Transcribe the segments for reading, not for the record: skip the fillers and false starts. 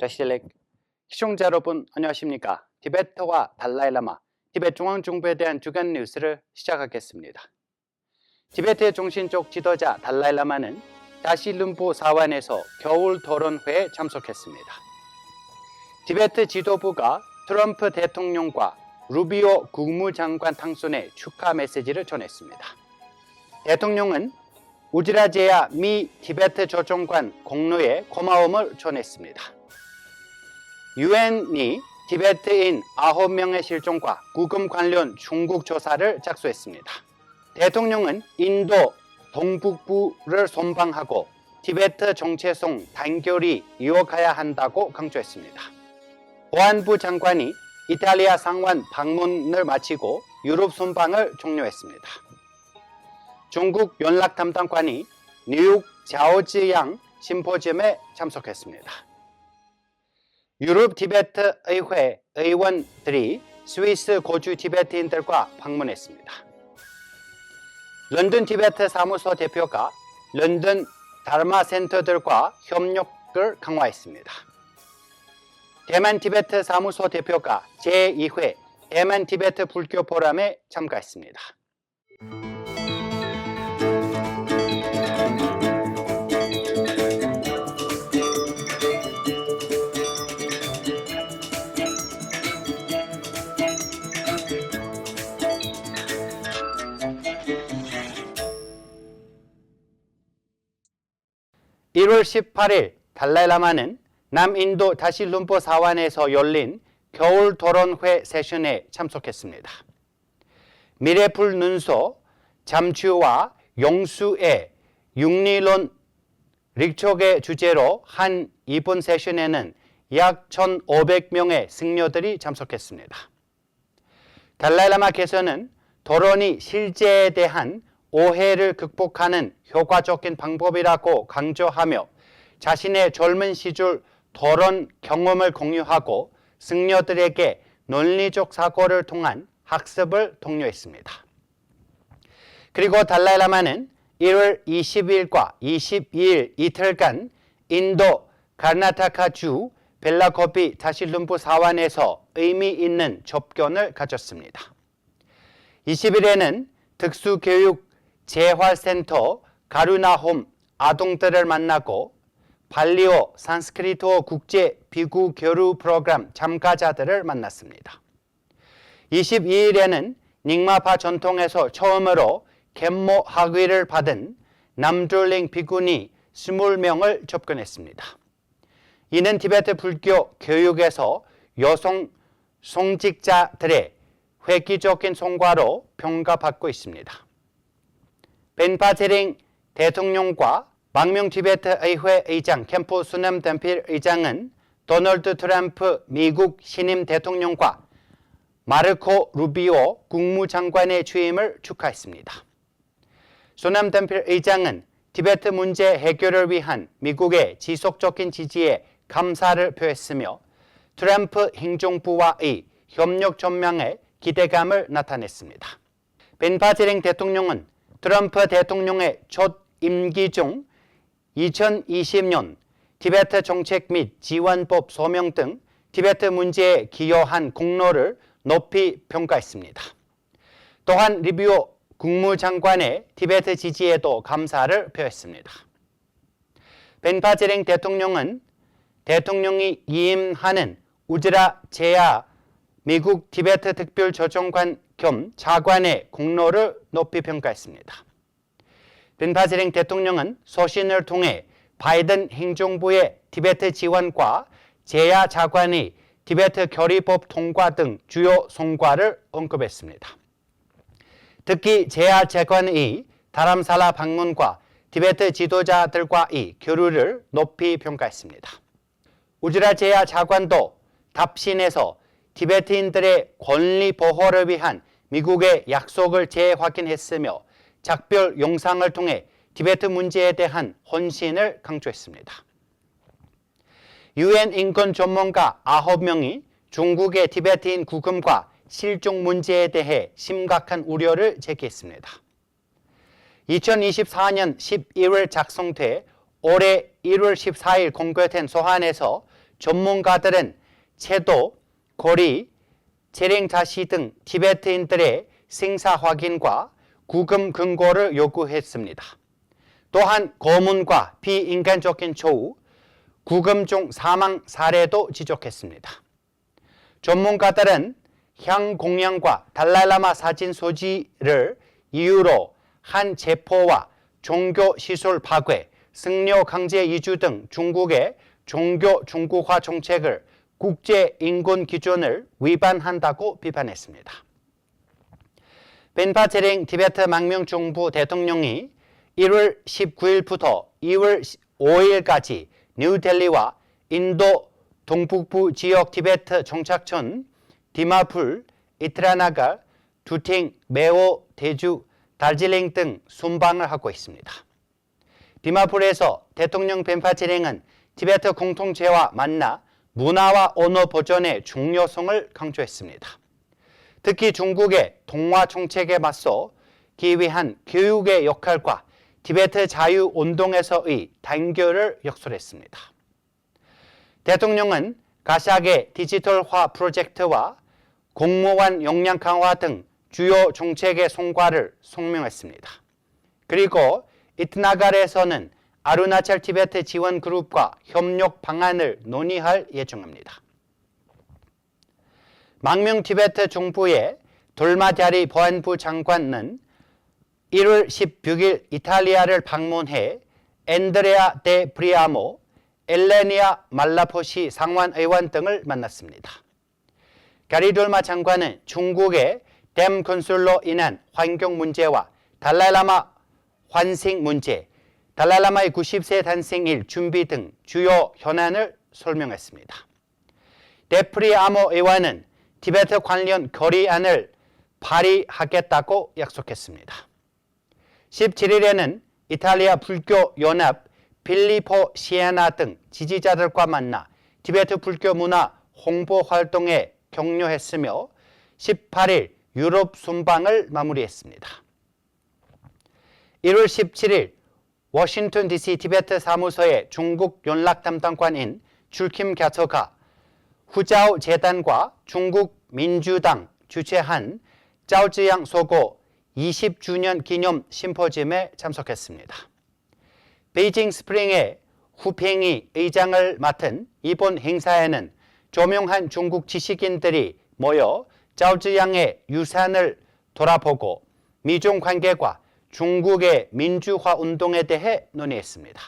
자실렉 시청자 여러분 안녕하십니까? 티베트와 달라이라마, 티베트 중앙정부에 대한 주간 뉴스를 시작하겠습니다. 티베트의 정신적 지도자 달라이라마는 다실룸프 사원에서 겨울 토론회에 참석했습니다. 티베트 지도부가 트럼프 대통령과 루비오 국무장관 당선의 축하 메시지를 전했습니다. 대통령은 우즈라제야 미 티베트 조정관 공로에 고마움을 전했습니다. 유엔이 티베트인 9명의 실종과 구금 관련 중국 조사를 착수했습니다. 대통령은 인도 동북부를 선방하고 티베트 정체성 단결이 이어가야 한다고 강조했습니다. 보안부 장관이 이탈리아 상원 방문을 마치고 유럽 순방을 종료했습니다. 중국 연락 담당관이 뉴욕 자오지양 심포지엄에 참석했습니다. 유럽 티베트 의회 의원들이 스위스 거주 티베트인들과 방문했습니다. 런던 티베트 사무소 대표가 런던 다르마 센터들과 협력을 강화했습니다. 대만 티베트 사무소 대표가 제2회 대만 티베트 불교 포럼에 참가했습니다. 1월 18일 달라이라마는 남인도 다실룸프 사원에서 열린 겨울 토론회 세션에 참석했습니다. 미래풀 눈소, 잠추와 용수의 육리론 릭촉의 주제로 한 이번 세션에는 약 1,500명의 승려들이 참석했습니다. 달라이라마께서는 토론이 실제에 대한 오해를 극복하는 효과적인 방법이라고 강조하며 자신의 젊은 시절 토론 경험을 공유하고 승려들에게 논리적 사고를 통한 학습을 독려했습니다. 그리고 달라이라마는 1월 20일과 22일 이틀간 인도 카르나타카주 벨라코피 다실룸프 사원에서 의미 있는 접견을 가졌습니다. 20일에는 특수교육 재활센터 가루나홈 아동들을 만나고 발리오 산스크리트어 국제 비구 교류 프로그램 참가자들을 만났습니다. 22일에는 닝마파 전통에서 처음으로 갯모 학위를 받은 남졸링 비구니 20명을 접근했습니다. 이는 티베트 불교 교육에서 여성 성직자들의 획기적인 성과로 평가받고 있습니다. 벤파테링 대통령과 망명 티베트 의회 의장 캠프 수남 덴필 의장은 도널드 트럼프 미국 신임 대통령과 마르코 루비오 국무장관의 취임을 축하했습니다. 수남 덴필 의장은 티베트 문제 해결을 위한 미국의 지속적인 지지에 감사를 표했으며 트럼프 행정부와의 협력 전망에 기대감을 나타냈습니다. 벤파테링 대통령은 트럼프 대통령의 첫 임기 중 2020년 티베트 정책 및 지원법 소명 등 티베트 문제에 기여한 공로를 높이 평가했습니다. 또한 리비오 국무장관의 티베트 지지에도 감사를 표했습니다. 벤파테링 대통령은 대통령이 이임하는 우즈라제야 미국 티베트 특별조정관 겸 차관의 공로를 높이 평가했습니다. 벤파테링 대통령은 소신을 통해 바이든 행정부의 티베트 지원과 제야 차관의 티베트 결의법 통과 등 주요 성과를 언급했습니다. 특히 제야 차관의 다람살라 방문과 티베트 지도자들과의 교류를 높이 평가했습니다. 우즈라제야 차관도 답신에서 티베트인들의 권리 보호를 위한 미국의 약속을 재확인했으며 작별 영상을 통해 티베트 문제에 대한 헌신을 강조했습니다. 유엔 인권 전문가 9명이 중국의 티베트인 구금과 실종 문제에 대해 심각한 우려를 제기했습니다. 2024년 11월 작성돼 올해 1월 14일 공개된 소환에서 전문가들은 채도, 고리, 제랭자시 등 티베트인들의 생사 확인과 구금 근거를 요구했습니다. 또한 고문과 비인간적인 조우, 구금 중 사망 사례도 지적했습니다. 전문가들은 향 공양과 달라이라마 사진 소지를 이유로 한 체포와 종교 시설 파괴, 승려 강제 이주 등 중국의 종교 중국화 정책을 국제 인권 기준을 위반한다고 비판했습니다. 벤파 체링 티베트 망명 정부 대통령이 1월 19일부터 2월 5일까지 뉴델리와 인도 동북부 지역 티베트 정착촌 디마풀, 이트라나갈, 두팅, 메오, 대주, 달질링 등 순방을 하고 있습니다. 디마풀에서 대통령 벤파 체링은 티베트 공동체와 만나 문화와 언어 보존의 중요성을 강조했습니다. 특히 중국의 동화 정책에 맞서 기 위한 교육의 역할과 티베트 자유운동에서의 단결을 역설했습니다. 대통령은 가샥의 디지털화 프로젝트와 공무원 역량 강화 등 주요 정책의 성과를 설명했습니다. 그리고 이트나갈에서는 아루나철 티베트 지원 그룹과 협력 방안을 논의할 예정입니다. 망명 티베트 정부의 돌마자리 보안부 장관은 1월 16일 이탈리아를 방문해 엔드레아 데 브리아모, 엘레니아 말라포시 상원의원 등을 만났습니다. 가리돌마 장관은 중국의 댐 건설로 인한 환경 문제와 달라이라마 환생 문제, 달라이라마의 90세 탄생일 준비 등 주요 현안을 설명했습니다. 데프리아모 의원은 티베트 관련 결의안을 발의하겠다고 약속했습니다. 17일에는 이탈리아 불교 연합 필리포 시에나 등 지지자들과 만나 티베트 불교 문화 홍보 활동에 격려했으며 18일 유럽 순방을 마무리했습니다. 1월 17일 워싱턴 DC 티베트 사무소의 중국 연락 담당관인 줄킴 갸처가 후자오 재단과 중국 민주당 주최한 짜오지양 서고 20주년 기념 심포지엄에 참석했습니다. 베이징 스프링의 후팽이 의장을 맡은 이번 행사에는 조명한 중국 지식인들이 모여 짜오지양의 유산을 돌아보고 미중 관계와 중국의 민주화 운동에 대해 논의했습니다.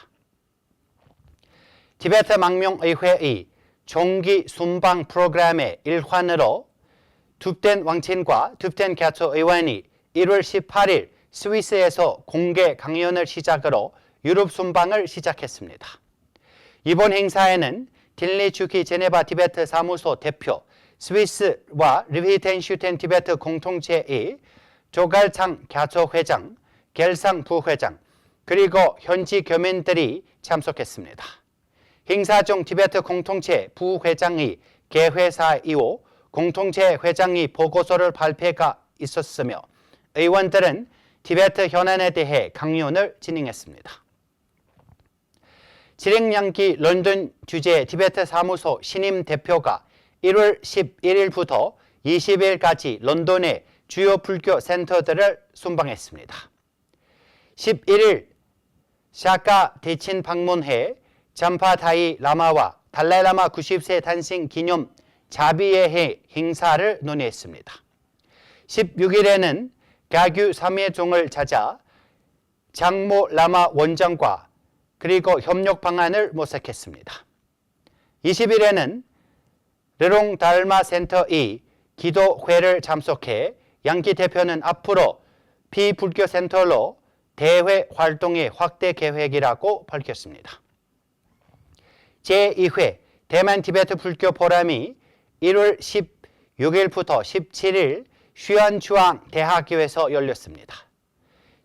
티베트 망명의회의 정기 순방 프로그램의 일환으로 둡텐 왕친과 둡텐 갸처 의원이 1월 18일 스위스에서 공개 강연을 시작으로 유럽 순방을 시작했습니다. 이번 행사에는 딜리 주키 제네바 티베트 사무소 대표, 스위스와 리히텐슈텐 티베트 공동체의 조갈창 갸처 회장, 겔상 부회장, 그리고 현지 교민들이 참석했습니다. 행사 중 티베트 공동체 부회장이 개회사 이후 공동체 회장이 보고서를 발표가 있었으며 의원들은 티베트 현안에 대해 강연을 진행했습니다. 지랭양기 런던 주재 티베트 사무소 신임 대표가 1월 11일부터 20일까지 런던의 주요 불교 센터들을 순방했습니다. 11일 샤카 대친 방문해 잠파다이 라마와 달라이라마 90세 탄생 기념 자비예해 행사를 논의했습니다. 16일에는 가규 3회종을 찾아 장모 라마 원장과 그리고 협력 방안을 모색했습니다. 20일에는 르롱 달마 센터의 기도회를 참석해 양기 대표는 앞으로 비불교 센터로 대회 활동의 확대 계획이라고 밝혔습니다. 제2회 대만 티베트 불교 포럼이 1월 16일부터 17일 슈안추앙 대학교에서 열렸습니다.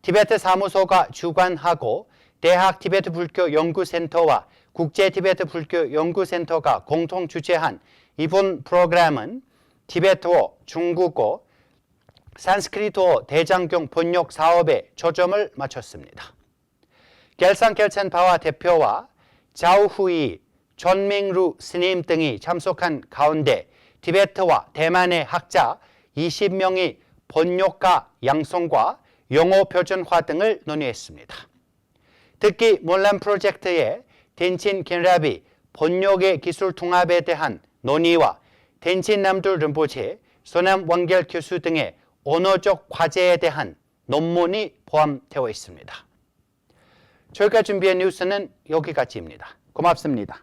티베트 사무소가 주관하고 대학 티베트 불교 연구센터와 국제 티베트 불교 연구센터가 공동 주최한 이번 프로그램은 티베트어, 중국어, 산스크리트어 대장경 번역 사업에 초점을 맞췄습니다. 겔상켈첸 바와 대표와 자우후이 전밍루 스님 등이 참석한 가운데 티베트와 대만의 학자 20명이 번역가 양성과 영어 표준화 등을 논의했습니다. 특히 몰란 프로젝트의 덴친 겐라비 번역의 기술 통합에 대한 논의와 덴친 남둘 림보체, 소남 왕겔 교수 등의 언어적 과제에 대한 논문이 포함되어 있습니다. 저희가 준비한 뉴스는 여기까지입니다. 고맙습니다.